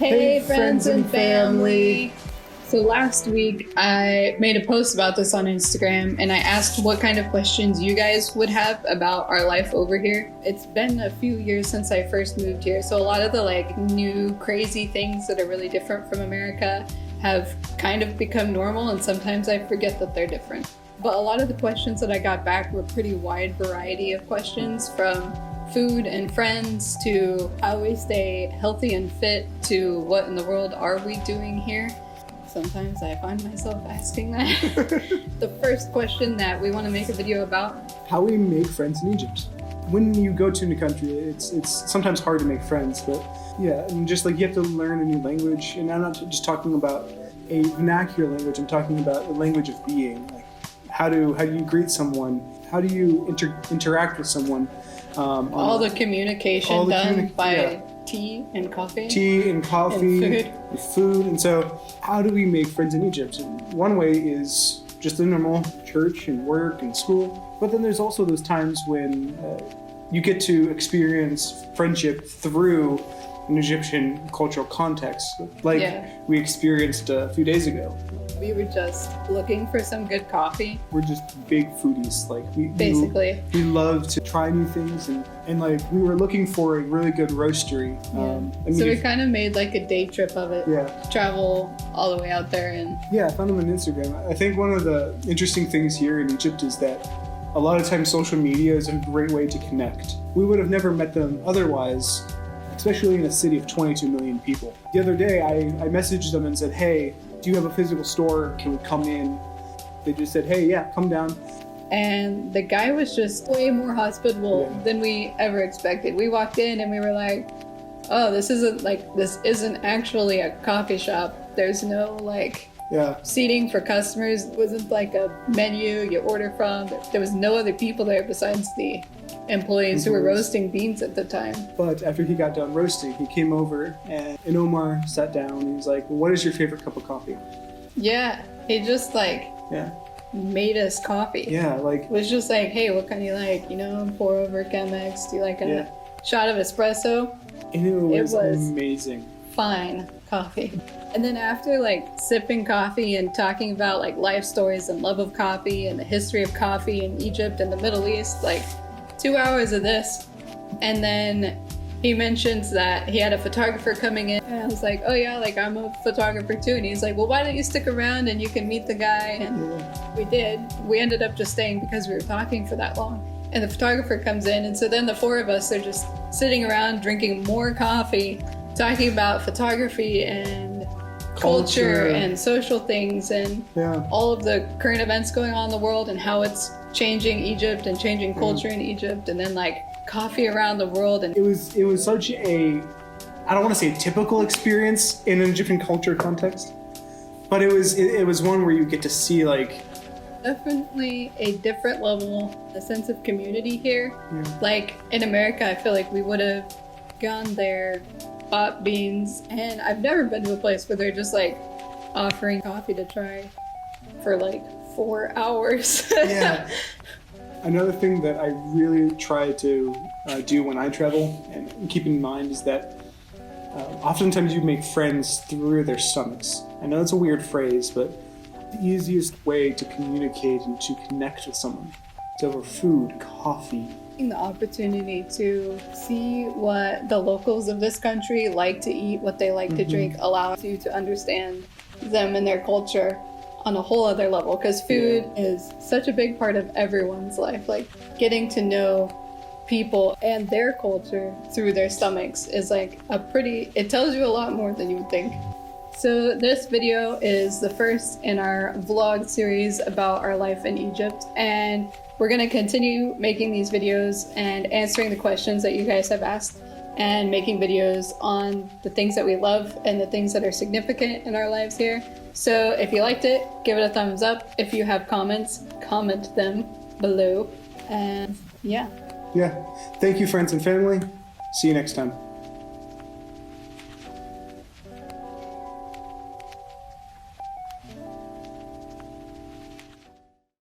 Hey friends and family! So last week I made a post about this on Instagram and I asked what kind of questions you guys would have about our life over here. It's been a few years since I first moved here, so a lot of the new crazy things that are really different from America have kind of become normal, and sometimes I forget that they're different. But a lot of the questions that I got back were pretty wide variety of questions, from food and friends to how we stay healthy and fit to what in the world are we doing here. Sometimes I find myself asking that. The first question that we want to make a video about: how we make friends in Egypt. When you go to a new country, it's sometimes hard to make friends, but yeah, and just you have to learn a new language. And I'm not just talking about a vernacular language, I'm talking about the language of being. How do you greet someone? How do you interact with someone? All the communication done by tea and coffee. Tea and coffee. And food. And so how do we make friends in Egypt? And one way is just the normal church and work and school. But then there's also those times when you get to experience friendship through an Egyptian cultural context, we experienced a few days ago. We were just looking for some good coffee. We're just big foodies. We love to try new things, and we were looking for a really good roastery. So we kind of made a day trip of it. Yeah. Travel all the way out there and. Yeah, I found them on Instagram. I think one of the interesting things here in Egypt is that a lot of times social media is a great way to connect. We would have never met them otherwise, especially in a city of 22 million people. The other day, I messaged them and said, "Hey, do you have a physical store? Can we come in?" They just said, "Hey, yeah, come down." And the guy was just way more hospitable than we ever expected. We walked in and we were like, "Oh, this isn't actually a coffee shop. There's no seating for customers. It wasn't a menu you order from. There was no other people there besides the employees who were roasting beans at the time." But after he got done roasting, he came over and Omar sat down and he was like, "Well, what is your favorite cup of coffee?" Yeah, he just made us coffee. Yeah, it was just "Hey, what kind do you like? Pour over Chemex. Do you like a shot of espresso?" And it was amazing. Fine coffee. And then after sipping coffee and talking about life stories and love of coffee and the history of coffee in Egypt and the Middle East, 2 hours of this. And then he mentions that he had a photographer coming in, and I was like, "Oh yeah, I'm a photographer too." And he's like, "Well, why don't you stick around and you can meet the guy?" And we did. We ended up just staying because we were talking for that long. And the photographer comes in, and so then the four of us are just sitting around drinking more coffee, talking about photography and culture and social things and all of the current events going on in the world and how it's changing Egypt and changing culture in Egypt, and then coffee around the world. And it was such a, I don't want to say typical experience in an Egyptian culture context, but it was one where you get to see definitely a different level, a sense of community here. In America, I feel we would have gone there, bought beans, and I've never been to a place where they're just offering coffee to try for 4 hours. Yeah. Another thing that I really try to do when I travel and keep in mind is that oftentimes you make friends through their stomachs. I know that's a weird phrase, but the easiest way to communicate and to connect with someone is over food, coffee. The opportunity to see what the locals of this country like to eat, what they like to drink, allows you to understand them and their culture on a whole other level, because food is such a big part of everyone's life. Getting to know people and their culture through their stomachs is it tells you a lot more than you would think. So this video is the first in our vlog series about our life in Egypt, and we're going to continue making these videos and answering the questions that you guys have asked, and making videos on the things that we love and the things that are significant in our lives here. So if you liked it, give it a thumbs up. If you have comments, comment them below. And yeah. Thank you, friends and family. See you next time.